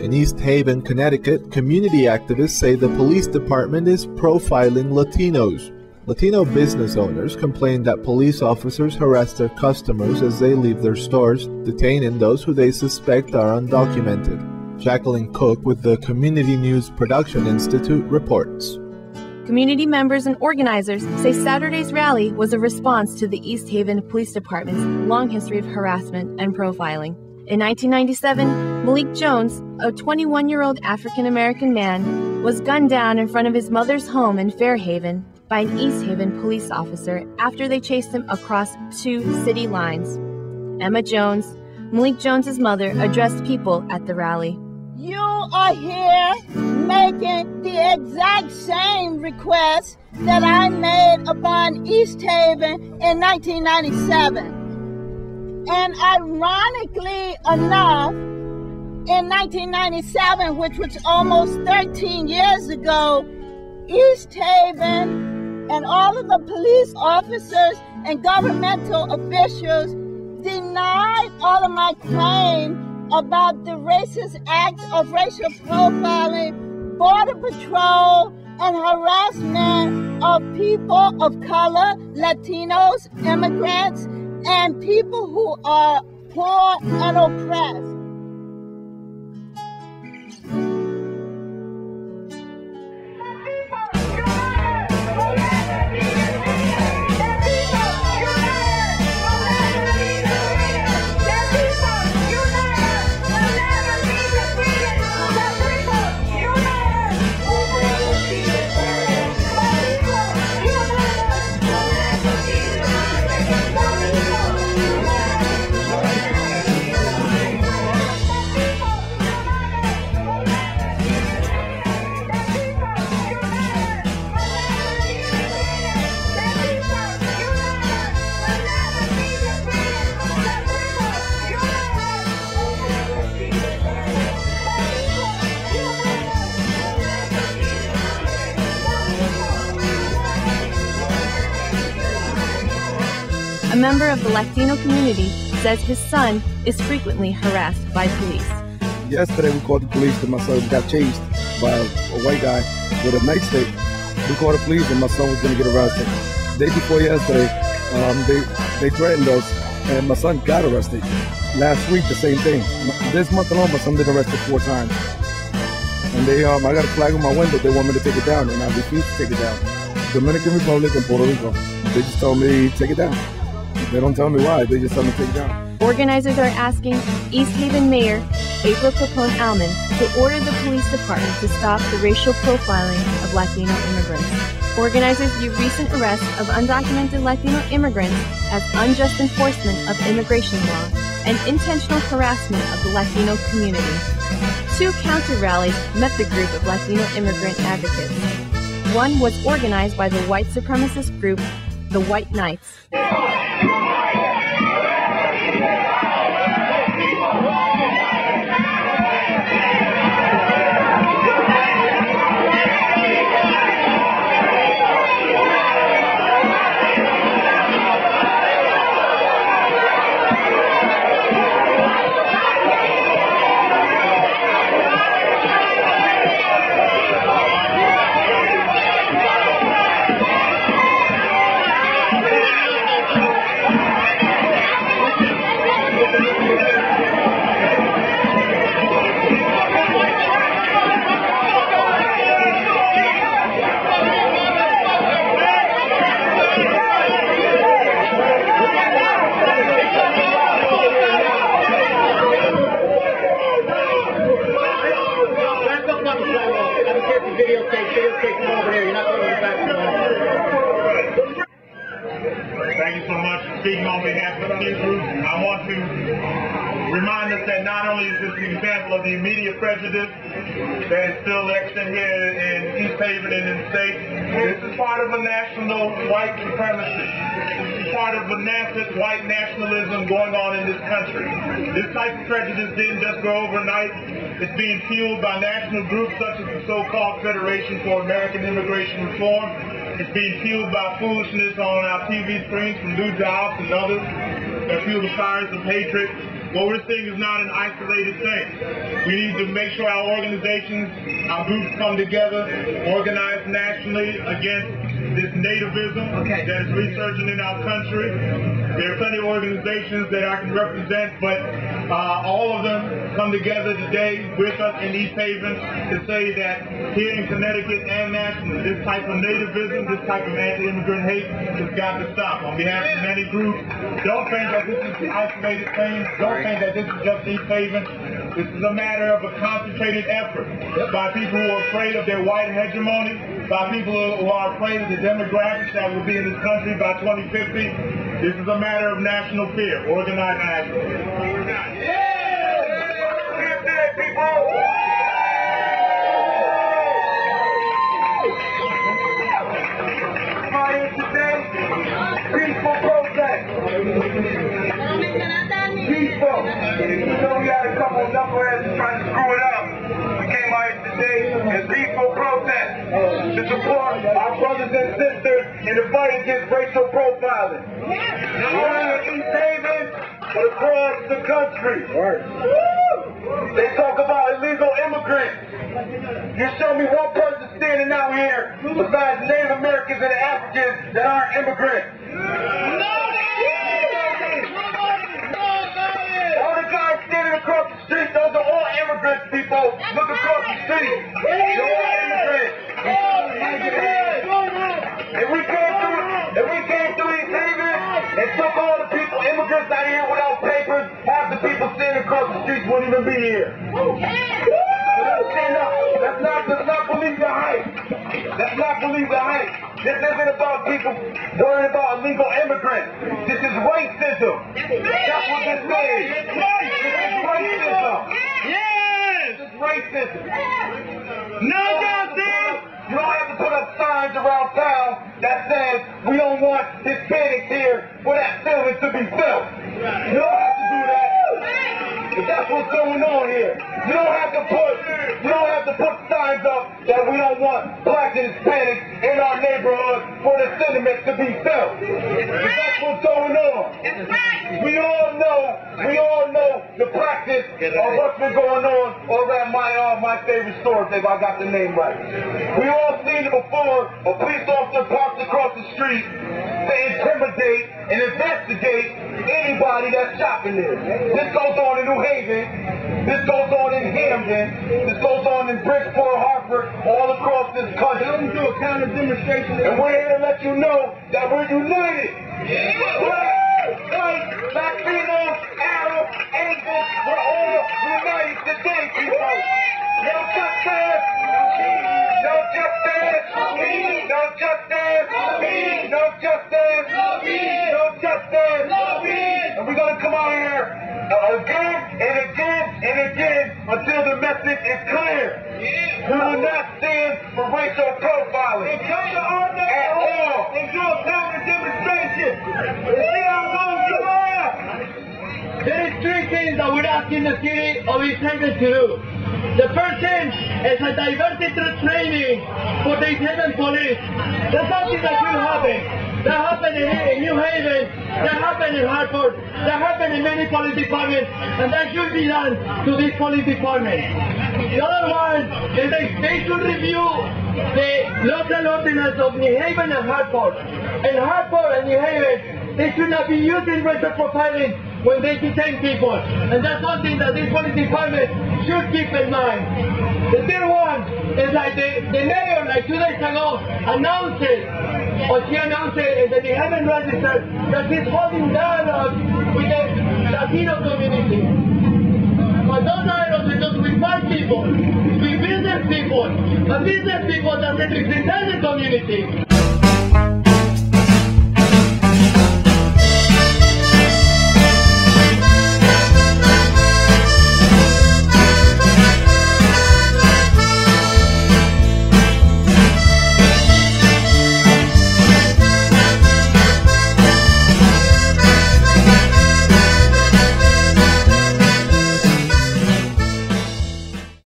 In East Haven, Connecticut, community activists say the police department is profiling Latinos. Latino business owners complain that police officers harass their customers as they leave their stores, detaining those who they suspect are undocumented. Jacqueline Cook with the Community News Production Institute reports. Community members and organizers say Saturday's rally was a response to the East Haven Police Department's long history of harassment and profiling. In 1997, Malik Jones, a 21-year-old African-American man, was gunned down in front of his mother's home in Fairhaven by an East Haven police officer after they chased him across 2 city lines. Emma Jones, Malik Jones's mother, addressed people at the rally. You are here making the exact same request that I made upon East Haven in 1997. And ironically enough, in 1997, which was almost 13 years ago, East Haven and all of the police officers and governmental officials denied all of my claim about the racist acts of racial profiling, border patrol, and harassment of people of color, Latinos, immigrants, and people who are poor and oppressed. A member of the Latino community says his son is frequently harassed by police. Yesterday we called the police because my son got chased by a white guy with a nightstick. We called the police and my son was going to get arrested. The day before yesterday, they threatened us and my son got arrested. Last week, the same thing. This month alone, my son been arrested 4 times. And I got a flag on my window. They want me to take it down, and I refuse to take it down. Dominican Republic and Puerto Rico. They just told me take it down. They don't tell me why. They just tell me take it down. Organizers are asking East Haven Mayor April Capone Almond to order the police department to stop the racial profiling of Latino immigrants. Organizers view recent arrests of undocumented Latino immigrants as unjust enforcement of immigration law and intentional harassment of the Latino community. 2 counter-rallies met the group of Latino immigrant advocates. One was organized by the white supremacist group, the White Knights. Thank you so much for speaking on behalf of the people. I want to remind us that not only is this an example of the immediate prejudice that is still extant here in East Haven and in the state, this is part of a national white supremacy. This is part of a massive white nationalism going on in this country. This type of prejudice didn't just go overnight. It's being fueled by national groups such as the so-called Federation for American Immigration Reform. It's being fueled by foolishness on our TV screens from Lou Dobbs and others that fuel the fires of hatred. What we're seeing is not an isolated thing. We need to make sure our organizations, our groups come together, organize nationally against this nativism that is resurging in our country. There are plenty of organizations that I can represent, but all of them come together today with us in East Haven to say that here in Connecticut and nationally, this type of nativism, this type of anti-immigrant hate has got to stop. On behalf of many groups, don't think that this is an isolated thing. Don't think that this is just East Haven. This is a matter of a concentrated effort by people who are afraid of their white hegemony, by people who are afraid of the demographics that will be in this country by 2050. This is a matter of national fear. Organize nationally. Peaceful protest. Peaceful. You know we had a couple of knuckleheads trying to screw it up. We came out here today in peaceful protest to support our brothers and sisters in the fight against racial profiling. Not only in East Haven, but across the country. They talk about illegal immigrants. You show me one person standing out here besides Native Americans and Africans that aren't immigrants. All the guys standing across the street, those are all immigrants, people. Look across the street. They're all immigrants. If we came through East Haven and took all the people, immigrants out here without papers, half the people standing across the streets wouldn't even be here. Let's not believe the hype. Let's not believe the hype. This isn't about people worrying about illegal immigrants. This is racism. That's what this is. This is racism. Yes! This is racism. No justice! You don't have to put up signs around town that says we don't want Hispanics here for that feeling to be felt. You don't have to do that. But that's what's going on here. You don't have to put signs up that we don't want blacks and Hispanics in our neighborhood for the sentiments to be felt. But that's what's going on. We all know the practice of what's been going on over at my favorite store, if I got the name right. We all seen it before. A police officer parks across the street to intimidate and investigate anybody that's shopping there. This goes on in New Haven. This goes on in Hamden. This goes on in Bridgeport, Hartford, all across this country. Let them do a counter demonstration. And we're here to let you know that we're united. Black, white, Latino, Arab, Asian, we're all united today, people. No justice. No justice. No justice. No justice. No justice. And we're going to come out here again and again and again until the message is clear. We will not stand for racial profiling at all. And do a counter demonstration. See how long you are. There is three things that we're asking the city of East Haven to do. The first thing is a diversity training for the East Haven police. That's something that will happen. That happened in New Haven, that happened in Hartford, that happened in many police departments, and that should be done to this police department. The other one is they should review the local ordinance of New Haven and Hartford. In Hartford and New Haven, they should not be using racial profiling when they detain people. And that's something that this police department should keep in mind. The third one is like the mayor, like 2 days ago, announced it in the New Haven Register that he's holding dialogue with the Latino community. But those dialogues are with white people, with business people, but business people that represent the community.